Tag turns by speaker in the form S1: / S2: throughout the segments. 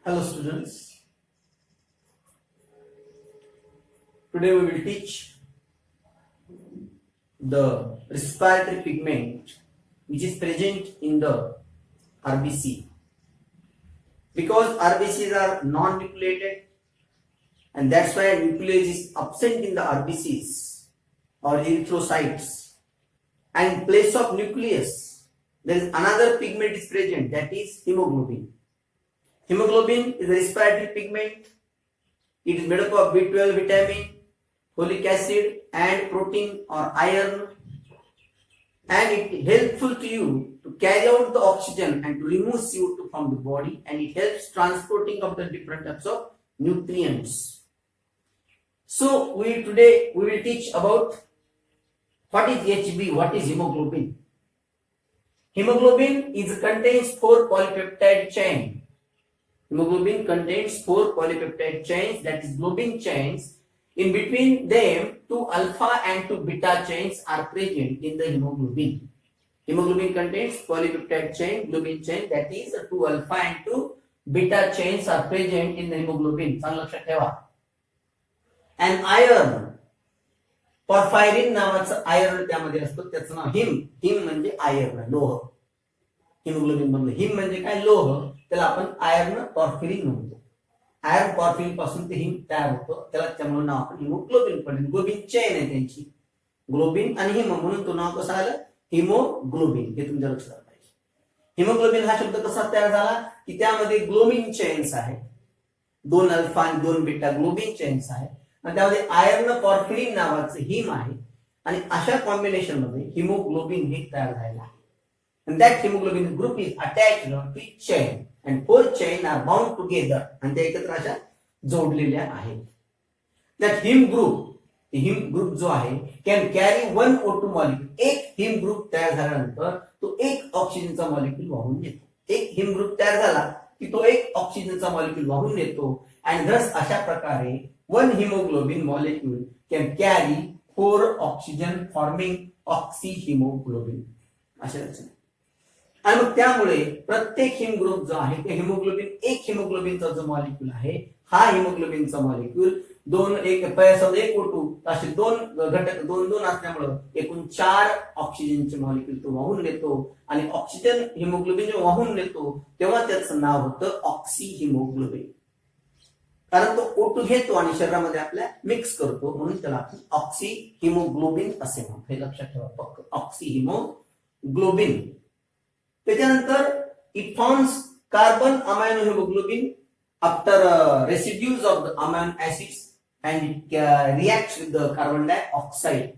S1: Hello students, today we will teach the respiratory pigment which is present in the RBC. Because RBCs are non-nucleated and that's why nuclease is absent in the RBCs or erythrocytes, and in place of nucleus there is another pigment is present, that is hemoglobin. Hemoglobin is a respiratory pigment. It is made up of B12 vitamin, folic acid and protein or iron, and it is helpful to you to carry out the oxygen and to remove CO2 from the body, and it helps transporting of the different types of nutrients. So today we will teach about what is HB, what is hemoglobin. Hemoglobin contains 4 polypeptide chain. Hemoglobin contains 4 polypeptide chains, that is globin chains. In between them, 2 alpha and 2 beta chains are present in the hemoglobin. Hemoglobin contains polypeptide chain, globin chain, that is 2 alpha and 2 beta chains are present in the hemoglobin. लक्षात ठेवा. And iron, porphyrin नावाचं iron त्यामध्ये असतो, त्याचं नाव हिम म्हणजे iron, लोह. Haemoglobin मधलं हिम म्हणजे काय, लोह. त्याला आपण आयर्न पॉर्फिरिन म्हणतो. आयर्न पॉर्फिरिन पासून ते हिम तयार होतो, त्याला त्यामुळे नाव आपण हिमोग्लोबिन पडलं. ग्लोबिन चेन आहे त्यांची, ग्लोबिन आणि हिम, म्हणून तो नाव कसं आलं, हिमोग्लोबिन. हे तुमच्या लक्षात पाहिजे. हिमोग्लोबिन हा शब्द कसा तयार झाला की त्यामध्ये ग्लोबिन चेन्स आहे, 2 अल्फा आणि 2 बीटा ग्लोबिन चेन्स आहे, आणि त्यामध्ये आयर्न पॉर्फिरिन नावाचं हिम आहे, आणि अशा कॉम्बिनेशन मध्ये हिमोग्लोबिन हे तयार झालेलं आहे. And that hemoglobin group is attached to each chain and 4 chain are bound together, and ते एकत्र अशा जोडलेल्या आहेत. That हिम ग्रुप जो आहे can carry 1 O2 molecule. एक हिम ग्रुप तयार झाल्यानंतर तो एक ऑक्सिजनचा मॉलिक्यूल वाहून नेतो. एक हिम ग्रुप तयार झाला की तो एक ऑक्सिजनचा मॉलिक्यूल वाहून नेतो, and thus अशा प्रकारे 1 hemoglobin molecule can carry 4 oxygen forming oxyhemoglobin. अशा रचना. आणि मग त्यामुळे प्रत्येक हिम ग्रुप जो आहे ते हिमोग्लोबिन, एक हिमोग्लोबिनचा जो मॉलिक्यूल आहे, हा हिमोग्लोबिनचा मॉलिक्यूल 2 एक O2 असे 2 घटक 2 असल्यामुळे एकूण 4 ऑक्सिजनचे मॉलिक्यूल तो वाहून नेतो, आणि ऑक्सिजन हिमोग्लोबिन जे वाहून नेतो तेव्हा त्याचं नाव होतं ऑक्सिहिमोग्लोबिन. कारण तो O2 घेतो आणि शरीरामध्ये आपल्या मिक्स करतो, म्हणून त्याला आपण ऑक्सिहिमोग्लोबिन असे म्हणतो. हे लक्षात ठेवा, फक्त ऑक्सिहिमोग्लोबिन. त्याच्यानंतर it forms carbon amino haemoglobin after residues of the amino acids and it reacts with the carbon dioxide.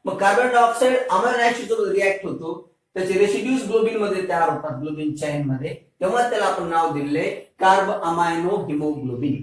S1: मग कार्बन डायऑक्साइड अमायनो ऍसिड सोबत रिएक्ट होतो, त्याचे रेसिड्यूज ग्लोबिन मध्ये तयार होतात, ग्लोबिन चेन मध्ये, तेव्हा त्याला आपण नाव दिले कार्ब अमायनो हिमोग्लोबिन.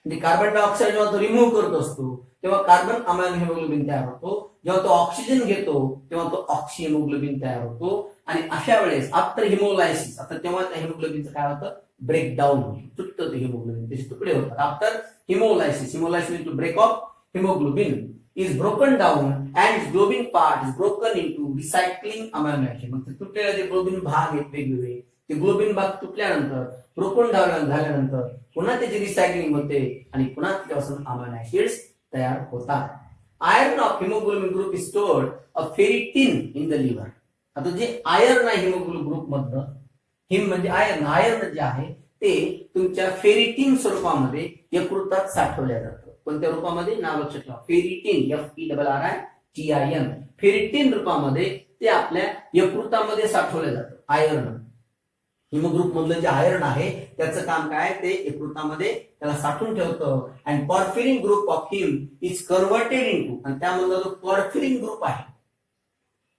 S1: म्हणजे कार्बन डायऑक्साइड जेव्हा तो रिमूव्ह करत असतो तेव्हा कार्बन अमायनो हिमोग्लोबिन तयार होतो, जेव्हा तो ऑक्सिजन घेतो तेव्हा तो ऑक्सिहिमोग्लोबिन तयार होतो, आणि अशा वेळेस आफ्टर हिमोलायसिस, आता तेव्हा त्या हिमोग्लोबिनचं काय होतं, ब्रेकडाऊन होतं, तुटतं ते हिमोग्लोबिन, त्याचे तुकडे होतात. After haemolysis to break of haemoglobin is broken down and its globin part is broken into recycling amino acid. मग तुटलेले जे ग्लोबिन भाग आहेत वेगवेगळे, ते ग्लोबिन भाग तुटल्यानंतर ब्रोकन डाऊन झाल्यानंतर पुन्हा त्याची रिसायकलिंग होते आणि पुन्हा त्यापासून अमायनो ऍसिड्स तयार होतात. Iron of haemoglobin group is stored of ferritin in the liver. आता जे आयर्न आहे हिमोग्लोबिन ग्रुप मधलं, हिम म्हणजे आयर्न जे आहे ते तुमच्या फेरिटिन स्वरूपामध्ये यकृतात साठवल्या जातं. कोणत्या रूपामध्ये, नाव लक्षात ठेवा, फेरिटिन, FERRITIN. फेरिटिन रूपामध्ये ते आपल्या यकृतामध्ये साठवलं जातं. आयर्न हिमोग्रुप मधलं जे आयर्न आहे त्याचं काम काय, ते यकृतामध्ये त्याला साठवून ठेवतं. And porphyrin group of haem is converted into, आणि त्यामधला जो पॉर्फिरिन ग्रुप आहे,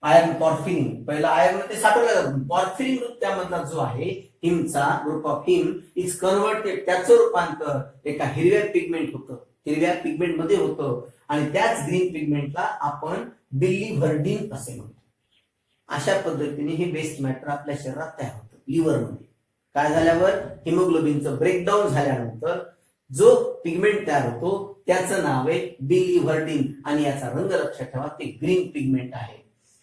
S1: आयर्न पॉर्फिरिन, पहिला आयर्न ते साठवलं जातं, पॉर्फिरिन ग्रुप त्यामधला जो आहे हिमचा group of haem is converted, त्याचं रूपांतर एका हिरव्या पिगमेंट होतं, हिरव्या पिगमेंट मध्ये होतं, आणि त्याच ग्रीन पिगमेंटला आपण बिलिव्हर्डिन असे म्हणतो. अशा पद्धतीने हे वेस्ट मॅटर आपल्या शरीरात तयार होतं लिव्हर मध्ये. काय झाल्यावर, हिमोग्लोबिनचं ब्रेकडाऊन झाल्यानंतर जो पिगमेंट तयार होतो त्याचं नाव आहे बिलिव्हर्डिन, आणि याचा रंग लक्षात ठेवा, ते ग्रीन पिगमेंट आहे.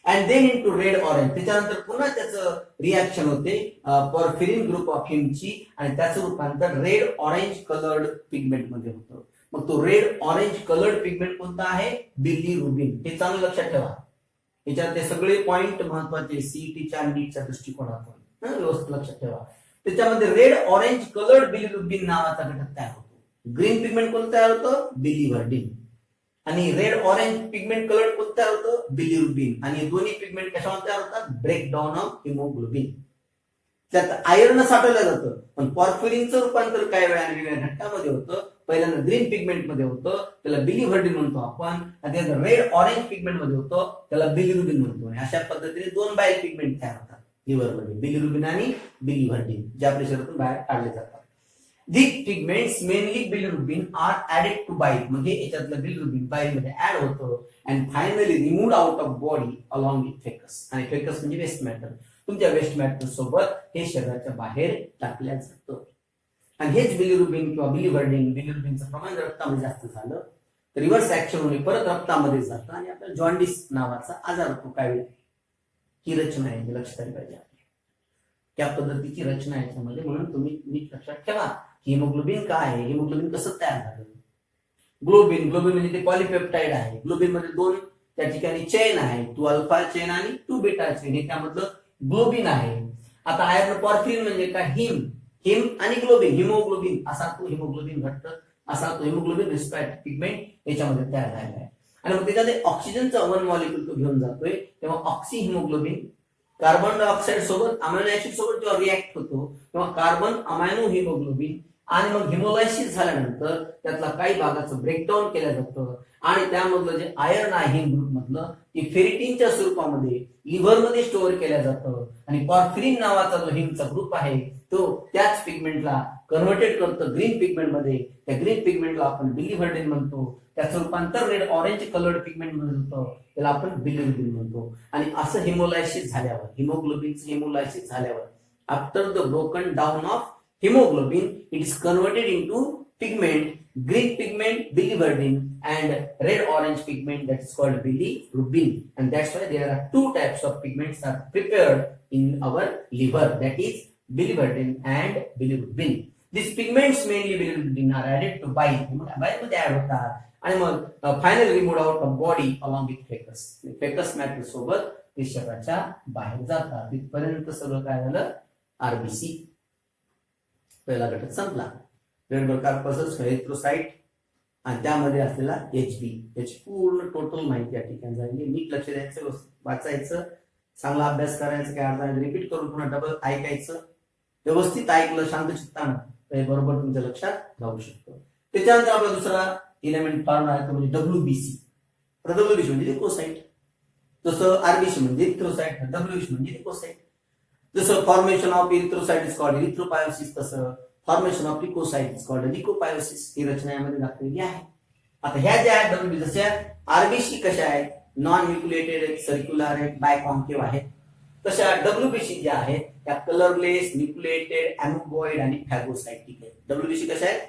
S1: And then into red orange. त्याच्यानंतर पुन्हा त्याचं रिॲक्शन होते पॉर्फिरिन ग्रुप ऑफ हिमची आणि त्याचं रूपांतर रेड ऑरेंज कलर्ड पिगमेंट मध्ये होतं. मग तो रेड ऑरेंज कलर्ड पिगमेंट कोणता आहे? बिलीरुबिन. हे चांगलं लक्षात ठेवा. याच्यात ते सगळे पॉइंट महत्वाचे सीईटीच्या आणि नीटच्या दृष्टिकोनातून व्यवस्थित लक्षात ठेवा. त्याच्यामध्ये रेड ऑरेंज कलर्ड बिलीरुबिन नावाचा घटक तयार होतो. ग्रीन पिगमेंट कोणतं तयार होतं? बिलीवर्डिन. आणि रेड ऑरेंज पिगमेंट कलर्ड कोणतं तयार होतं? बिलीरुबिन. आणि दोन्ही पिगमेंट कशावर तयार होतात? Breakdown of haemoglobin. त्यात आयर्न साठवलं जातं, पण पॉर्फिरिनचं रूपांतर काही वेळाने वेगळ्या घटकामध्ये होतं. पहिल्यांदा ग्रीन पिगमेंट मध्ये होतं, त्याला बिलीवर्डिन म्हणतो आपण. आणि रेड ऑरेंज पिगमेंट मध्ये होतं, त्याला बिलीरुबिन म्हणतो. आणि अशा पद्धतीने दोन बाय पिगमेंट तयार होतात लिव्हरमध्ये, बिलीरुबिन आणि बिलीवर्डिन, जे आपल्या शरीरातून बाहेर काढले जातात. These pigments mainly bilirubin are added to bile. म्हणजे याच्यातलं बिलिरुबिन बाईल मध्ये ऍड होतं and finally removed out of body along with फेकस. आणि फेकस म्हणजे वेस्ट मॅटर. तुमच्या वेस्ट मॅटर सोबत हे शरीराच्या बाहेर टाकल्या जातं. आणि हेच बिलिरुबिन किंवा बिलीवर्डिन, बिलिरुबिनचं प्रमाण रक्तामध्ये जास्त झालं तर रिव्हर्स ऍक्शन होणे परत रक्तामध्ये जातं आणि आपल्याला जॉन्डिस नावाचा आजार होतो. काय वेळ ही रचना आहे, लक्षात आली पाहिजे. त्या पद्धतीची रचना आहे याच्यामध्ये. म्हणून तुम्ही नीट लक्षात ठेवा हिमोग्लोबिन काय आहे, हिमोग्लोबिन कसं तयार झालं. ग्लोबिन, ग्लोबिन म्हणजे ते पॉलिपेप्टाइड आहे. ग्लोबिन मध्ये दोन त्या ठिकाणी चेन आहे, 2 अल्फा चेन आणि 2 बीटा चेन, हे त्यामधलं ग्लोबिन आहे. आता आयर्न पॉर्फिरिन म्हणजे काय? हिम, हिम आणि ग्लोबिन, हिमोग्लोबिन असा तो हिमोग्लोबिन घटक, असा तो हिमोग्लोबिन रिस्पॅट पिगमेंट याच्यामध्ये तयार झालेला आहे. आणि मग त्याच्यामध्ये ऑक्सिजनचा 1 मॉलिक्यूल तो घेऊन जातोय, तेव्हा ऑक्सी हिमोग्लोबिन कार्बन डायऑक्साईड सोबत अमायनो ऍसिड सोबत जेव्हा रिॲक्ट होतो तेव्हा कार्बन अमायनो हिमोग्लोबिन आणि मग हिमोलायसिस झाल्यानंतर त्यातला काही भागाचं ब्रेकडाऊन केलं जातं आणि त्यामधलं जे आयर्न आहे हिम ग्रुप मधलं ते फेरिटिनच्या स्वरूपामध्ये लिव्हरमध्ये स्टोअर केलं जातं. आणि पॉर्फिरिन नावाचा जो हिमचा ग्रुप आहे तो त्याच पिगमेंटला कन्व्हर्टेड करतं ग्रीन पिगमेंट मध्ये. त्या ग्रीन पिगमेंटला आपण बिलीवर्डिन म्हणतो. त्याचं रूपांतर रेड ऑरेंज कलर्ड पिगमेंट मध्ये होतं, त्याला आपण बिलीरुबिन म्हणतो. आणि असं हिमोलायसिस झाल्यावर, हिमोग्लोबिनचं हिमोलायसिस झाल्यावर, after the broken down of hemoglobin, it is converted into pigment, green pigment biliverdin and red orange pigment that is called bilirubin. And that's why there are two types of pigments are prepared in our liver, that is biliverdin and bilirubin. These pigments mainly bilirubin are added to bile, bile मध्ये add होतात आणि मग final removed out of body along with faeces. Faeces matter सोबत ते शरीराच्या बाहेर जातात. तिथपर्यंत सगळं काय झालं? आरबीसी पहिला घटक संपला. रेड ब्लड कॉर्पसस, एरिथ्रोसाइट आणि त्यामध्ये असलेला एचबी, याची पूर्ण टोटल माहिती या ठिकाणी झाली. नीट लक्ष द्यायचं, वाचायचं, चांगला अभ्यास करायचा, काय अर्धा रिपीट करून पुन्हा डबल ऐकायचं. व्यवस्थित ऐकलं शांत चित्तानं तर बरोबर तुमच्या लक्षात राहू शकतं. त्याच्यानंतर आपला दुसरा इलेमेंट फॉर्म आहे तो म्हणजे डब्ल्यूबीसी. डब्ल्यूबीसी म्हणजे लिकोसाइट. जसं आरबीसी म्हणजे इरिथ्रोसाइट, डब्ल्यूबीसी म्हणजे लिकोसाइट. जसं formation of erythrocyte is called erythropoiesis, तसं formation of leucocyte is called leucopoiesis. ही रचना यामध्ये दाखवलेली आहे. आता ह्या ज्या आहेत डब्ल्यूबीसी, जशा आरबीसी कशा आहेत? नॉन न्यूक्लिएटेड, सर्क्युलर आहेत, बायकॉन्केव्ह आहेत. तशा डब्ल्यूबीसी ज्या आहेत त्या कलरलेस, न्यूक्लिएटेड, अॅमोबॉइड आणि फॅगोसाइटिक आहेत. डब्ल्यूबीसी कशा आहेत?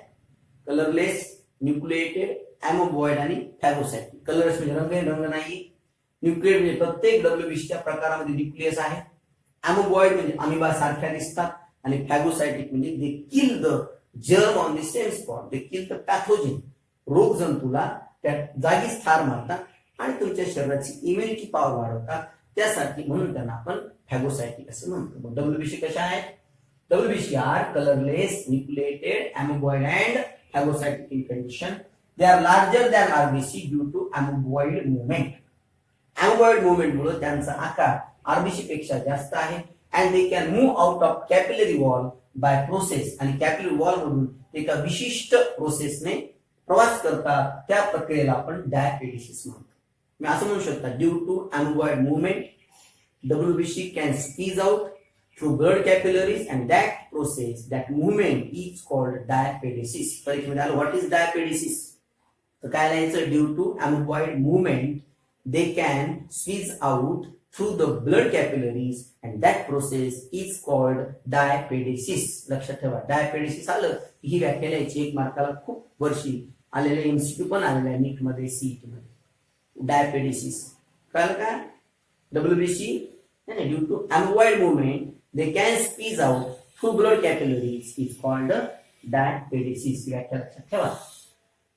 S1: कलरलेस, न्यूक्लिएटेड, अॅमोबॉइड आणि फॅगोसाइटिक. कलरलेस म्हणजे रंग नाही. न्यूक्लिएट म्हणजे प्रत्येक डब्ल्यूबीसीच्या प्रकारामध्ये न्यूक्लियस आहे. अॅमोबॉइड म्हणजे अमिबा सारख्या दिसतात. आणि फॅगोसाइटिक म्हणजे they kill the germ on the same spot, they kill the pathogen, रोग जंतूला त्या जागीच ठार मारतात आणि तुमच्या शरीराची इम्युनिटी पॉवर वाढवतात. त्यासाठी म्हणून त्यांना आपण फॅगोसाइटिक असं म्हणतो. डब्ल्यूबीसी कशा आहेत? WBC are colourless, nucleated, amoeboid and phagocytic in condition. They are larger than RBC due to amoeboid movement. Amoeboid movement मुळे त्यांचा आकार आरबीसी पेक्षा जास्त आहे. And they can move out of capillary wall by process. आणि capillary wall मधून एका विशिष्ट प्रोसेसने प्रवास करतात. त्या प्रक्रियेला आपण डायपेडिसिस म्हणतो. मी असं म्हणू शकता, due to amoeboid movement WBC can squeeze out through blood capillaries and that process, that movement is called diapedesis. परीक्षेमध्ये आलं व्हॉट इज डायपेडिसिस, तर काय लिहायचं? Due to amoeboid movement they can squeeze out through the blood capillaries and that process is called diapedesis. लक्षात ठेवा, डायपेडिसिस आलं ही व्याख्या लिहायची. एक मार्काला खूप वर्षी आलेले एमसीक्यू पण आलेले आहे नीट मध्ये, सीईटी मध्ये. डायपेडिसिस कळलं का? WBC, and due to amyloid movement, they can squeeze out through blood capillaries is called diabetes. व्याख्या लक्षात ठेवा.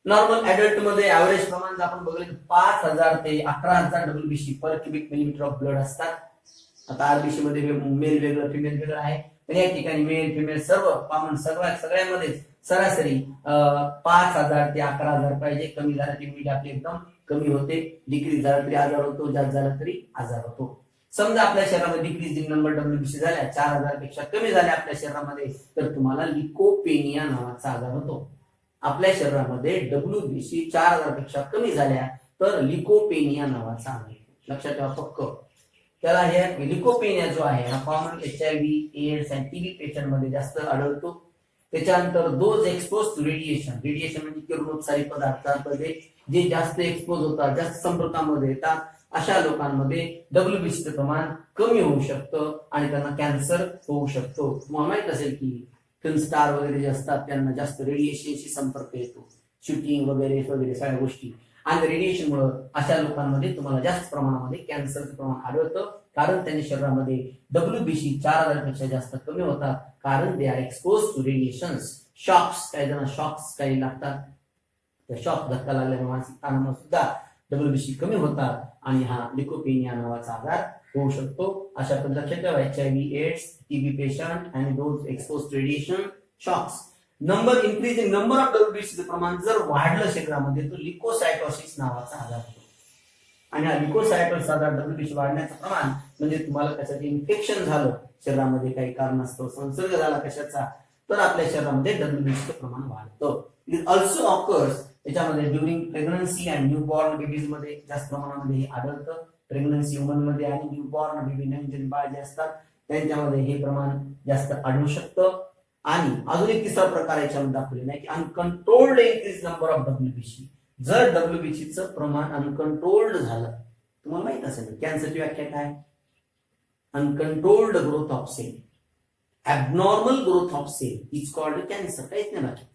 S1: नॉर्मल ऍडल्ट मध्ये ऍव्हरेज प्रमाण जर आपण बघितलं 5000 ते 11000 WBC per cubic millimetre of blood असतात. आता आरबीसी मध्ये मेल वेगळं फिमेल वेगळं आहे, पण या ठिकाणी मेल फिमेल सर्व कॉमन सगळ्यामध्ये सरासरी 5000 ते 11000 पाहिजे. कमी झालं की मीठ आपले एकदम कमी होते, डिक्रीज झाला तरी आजार होतो, जास्त झाला तरी आजार होतो. समजा आपल्या शरीरामध्ये डिक्रीजिंग नंबर WBC झाल्या 4000 पेक्षा कमी झाल्या आपल्या शरीरामध्ये, तर तुम्हाला लिकोपेनिया नावाचा आजार होतो. आपल्या शरीरामध्ये WBC 4000 पेक्षा कमी झाल्या तर लिकोपेनिया नावाचा आजार होतो. लक्षात ठेवा पक्क. त्याला हे लिकोपेनिया जो आहे हा कॉमन HIV, एड्स आणि TB पेशंट मध्ये जास्त आढळतो. त्याच्यानंतर those expose to radiation, radiation म्हणजे किरणोत्सारी पदार्थांमध्ये जे जास्त एक्सपोज होतात, जास्त संपर्कामध्ये येतात, अशा लोकांमध्ये WBCचं प्रमाण कमी होऊ शकतं आणि त्यांना कॅन्सर होऊ शकतो. तुम्हाला माहित असेल की फिल्म स्टार वगैरे जे असतात त्यांना जास्त रेडिएशनशी संपर्क येतो, शूटिंग वगैरे वगैरे सगळ्या गोष्टी, आणि रेडिएशनमुळे अशा लोकांमध्ये तुम्हाला जास्त प्रमाणामध्ये कॅन्सरचं प्रमाण आढळतं. कारण त्यांच्या शरीरामध्ये WBC 4000 पेक्षा जास्त कमी होतात, कारण they are expose to radiations. Shocks, काही जण शॉक्स काही लागतात, त्या शॉक धक्का लागल्यामुळे मानसिक ताणामुळे सुद्धा WBC कमी होतात आणि हा लिकोपेनिया नावाचा आजार होऊ शकतो. अशा पद्धतीने लक्षात ठेवा HIV, एड्स, TB पेशंट आणि those expose to radiation, shocks. Number increasing number of WBCचं प्रमाण जर वाढलं शरीरामध्ये तर लिकोसायटोसिस नावाचा आजार होतो. आणि हा लिकोसायटोसिस आजार WBC वाढण्याचं प्रमाण म्हणजे तुम्हाला कशाचं इन्फेक्शन झालं शरीरामध्ये, काही कारणास्तव संसर्ग झाला कशाचा, तर आपल्या शरीरामध्ये WBCचं प्रमाण वाढतं. इट ऑल्सो ऑकर्स त्याच्यामध्ये during pregnancy and newborn babies मध्ये जास्त प्रमाणामध्ये हे आढळतं. प्रेग्नन्सी वुमन मध्ये आणि न्यूबॉर्न बेबी नवजात बाळ जे असतात त्यांच्यामध्ये हे प्रमाण जास्त आढळू शकतं. आणि अजून एक तिसरा प्रकार याच्यामध्ये दाखवलेला आहे की uncontrolled increase number of WBC. जर WBCचं प्रमाण अनकंट्रोल्ड झालं, तुम्हाला माहित असेल कॅन्सरची व्याख्या काय, uncontrolled growth of cell, abnormal growth of cell is called cancer. काहीच नाही बाकी.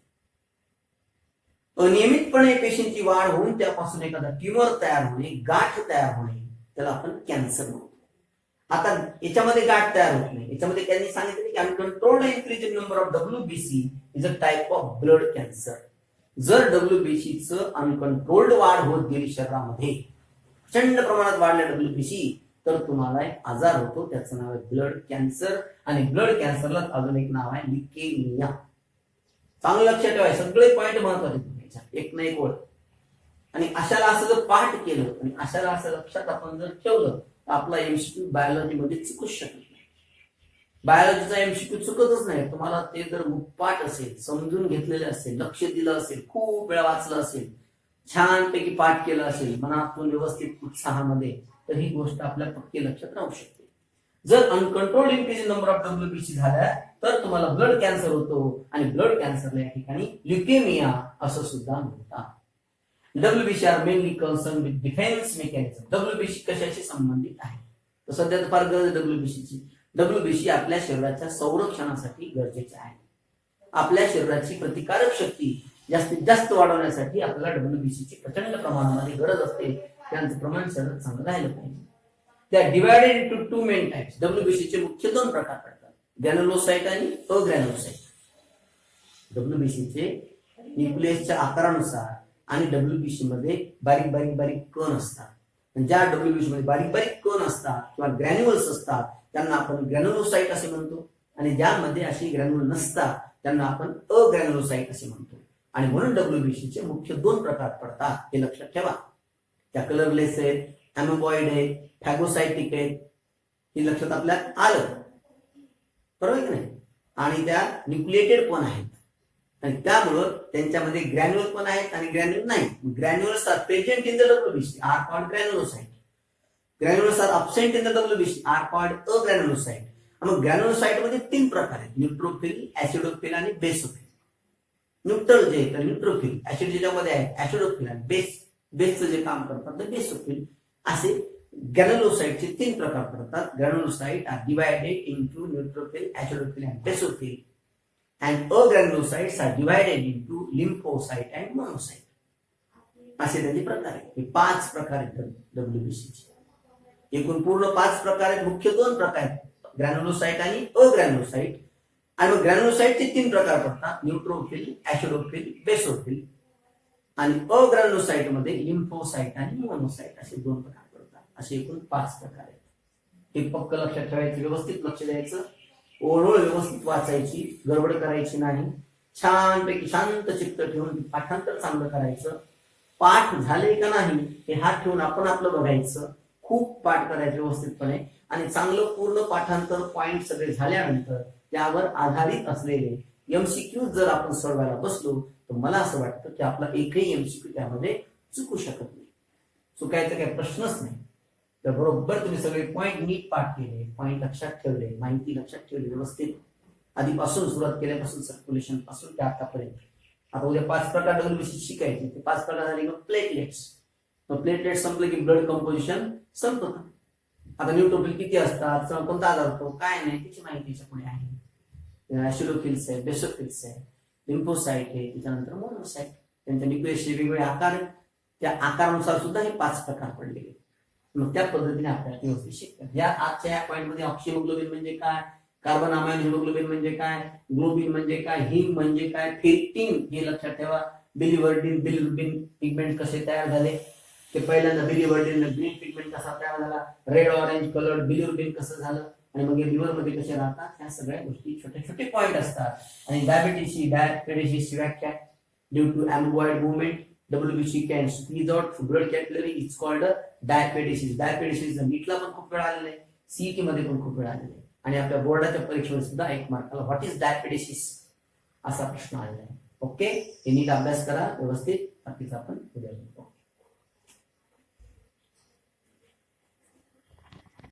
S1: अनियमितपणे पेशींची वाढ होऊन त्यापासून एखादा ट्युमर तयार होणे, गाठ तयार होणे, त्याला आपण कॅन्सर म्हणतो. आता याच्यामध्ये गाठ तयार होत नाही, याच्यामध्ये त्यांनी सांगितलं की uncontrolled increase in number of WBC is a type of blood cancer. जर WBCचं अनकंट्रोल्ड वाढ होत गेली शरीरामध्ये, प्रचंड प्रमाणात वाढल्या WBC, तर तुम्हाला एक आजार होतो, त्याचं नाव आहे ब्लड कॅन्सर. आणि ब्लड कॅन्सरला अजून एक नाव आहे लिकेमिया. चांगलं लक्षात ठेवा, सगळे पॉइंट महत्वाचे, एक ना एक ओळ. आणि अशाला असं जर पाठ केलं आणि अशाला असं लक्षात आपण जर ठेवलं तर आपला MCQ बायोलॉजी मध्ये चुकूच शकत नाही. बायोलॉजीचा MCQ चुकतच नाही. तुम्हाला ते जर पाठ असेल, समजून घेतलेले असेल, लक्ष दिलं असेल, खूप वेळा वाचलं असेल, छानपैकी पाठ केलं असेल मनातून व्यवस्थित उत्साहामध्ये, तर ही गोष्ट आपल्या पक्की लक्षात राहू शकते. जर uncontrolled increase number of WBC झाल्या तर तुम्हाला ब्लड कॅन्सर होतो आणि ब्लड कॅन्सरला या ठिकाणी ल्युकेमिया असं सुद्धा म्हणतात. WBC are mainly concern with defence mechanism. WBC कशाशी संबंधित आहे तर सध्या तर फार गरज WBCची. WBC आपल्या शरीराच्या संरक्षणासाठी गरजेचे आहे. आपल्या शरीराची प्रतिकारक शक्ती जास्तीत जास्त वाढवण्यासाठी आपल्याला WBCची प्रचंड प्रमाणामध्ये गरज असते. त्यांचं प्रमाण शरीरात चांगलं राहिलं पाहिजे. They are divided into two main types. WBCचे मुख्य दोन प्रकार पडतात, ग्रॅन्युलोसाइट आणि अग्रॅन्युलोसाइट. WBCचे न्यूक्लियसच्या आकारानुसार आणि WBC मध्ये बारीक बारीक बारीक कण असतात. ज्या WBC मध्ये बारीक बारीक कण असतात किंवा ग्रॅन्युल्स असतात त्यांना आपण ग्रॅन्युलोसाइट असे म्हणतो, आणि ज्यामध्ये अशी ग्रॅन्युल नसतात त्यांना आपण अग्रॅन्युलोसाइट असे म्हणतो. आणि म्हणून WBCचे मुख्य दोन प्रकार पडतात, हे लक्षात ठेवा. त्या कलरलेस आहेत, अॅमोबॉइड आहे, फॅगोसाइटिक आहे, हे लक्षात आपल्याला आलं बरोबर की नाही. आणि त्या न्यूक्लिएटेड पण आहेत आणि त्यामुळं त्यांच्यामध्ये ग्रॅन्युल पण आहेत आणि ग्रॅन्युल नाही. Granules are present in the WBC are called granulocyte. Granules are absent in the WBC are called agranulocyte. मग ग्रॅन्युलोसाइट मध्ये तीन प्रकार आहेत, न्यूट्रोफिल, ऍसिडोफिल आणि बेसोफिल. न्यूट्रल जे तर न्यूट्रोफिल, ऍसिड ज्याच्यामध्ये आहे ऍसिडोफिल, आणि बेसचं जे काम करतात ते बेसोफिल. असे ग्रॅन्युलोसाइटचे तीन प्रकार पडतात. Granulocyte are divided into neutrophil, acidophil and basophil, and agranulocytes are divided into lymphocyte and monocyte. असे त्यांचे प्रकार आहेत. हे 5 प्रकार आहेत WBCचे. एकूण पूर्ण 5 प्रकार आहेत, मुख्य 2 प्रकार आहेत, ग्रॅन्युलोसाइट आणि अग्रॅन्युलोसाइट. आणि मग ग्रॅन्युलोसाइटचे 3 प्रकार पडतात, न्यूट्रोफिल, ऍसिडोफिल, बेसोफिल. आणि अग्रॅन्युलोसाइट मध्ये लिम्फोसाइट आणि मोनोसाइट असे 2 प्रकार पडतात. असे एकूण 5 प्रकार आहेत. हे पक्क लक्षात ठेवायचं, व्यवस्थित लक्ष द्यायचं, ओळोळ व्यवस्थित वाचायची, गडबड करायची नाही, छानपैकी शांत चित्त ठेवून पाठांतर चांगलं करायचं. पाठ झाले का नाही हे हात ठेवून आपण आपलं बघायचं, खूप पाठ करायचं व्यवस्थितपणे. आणि चांगलं पूर्ण पाठांतर पॉइंट सगळे झाल्यानंतर त्यावर आधारित असलेले एमसीक्यू जर आपण सोडवायला बसलो तर मला असं वाटतं की आपला एकही एमसीक्यू त्यामध्ये चुकू शकत नाही, चुकायचा काही प्रश्नच नाही. तर बरोबर तुम्ही सगळे पॉइंट नीट पाठ केले, पॉइंट लक्षात ठेवले, माहिती लक्षात ठेवली व्यवस्थित, आधीपासून सुरुवात केल्यापासून सर्क्युलेशन पासून ते आतापर्यंत. आता उद्या 5 प्रकार डब्ल्यूबीसी शिकायचे, ते 5 प्रकार झाले मग प्लेटलेट्स. मग प्लेटलेट संपलं की ब्लड कंपोजिशन संपतं. आता न्यूट्रोफिल किती असतात, कोणता आजार होतो, काय नाही, त्याची माहिती त्याच्या पुढे आहे. ऍसिडोफिल्स आहे, बेसोफिल्स आहे, लिम्फोसाइट आहे, त्याच्यानंतर मोनोसाइट. त्यांच्या न्यूक्लियसचे वेगवेगळे आकार आहेत, त्या आकारानुसार सुद्धा हे 5 प्रकार पडलेले. मग त्या पद्धतीने आपल्याला व्यवस्थित शिकतात. या आजच्या या पॉईंट मध्ये ऑक्सिओग्लोबिन म्हणजे काय, कार्बन अमाइन हिमोग्लोबिन म्हणजे काय, ग्लोबिन म्हणजे काय, हिम म्हणजे काय, फेर्टिन हे लक्षात ठेवा. बिलिरुबिन पिगमेंट कसे तयार झाले ते पहिल्यांदा, बिलिवर्डिन ग्रीन पिगमेंट कसा तयार झाला, रेड ऑरेंज कलर बिलिरुबिन कसं झालं, आणि मग हे लिव्हर मध्ये कसे राहतात, ह्या सगळ्या गोष्टी छोटे छोटे पॉईंट असतात. आणि डायबिटीसची व्याख्या, due to amoeboid movement WBC can squeeze out blood capillary, it's called a diapedesis. Diapedesis नीटला पण खूप वेळ आलेलं आहे, सीईटी मध्ये पण खूप वेळ आलेलं आहे, आणि आपल्या बोर्डाच्या परीक्षेमध्ये सुद्धा 1 मार्काला व्हॉट इज डायपेडिसिस असा प्रश्न आलेला आहे. ओके, हे नीट अभ्यास करा व्यवस्थित, बाकीचं आपण उद्या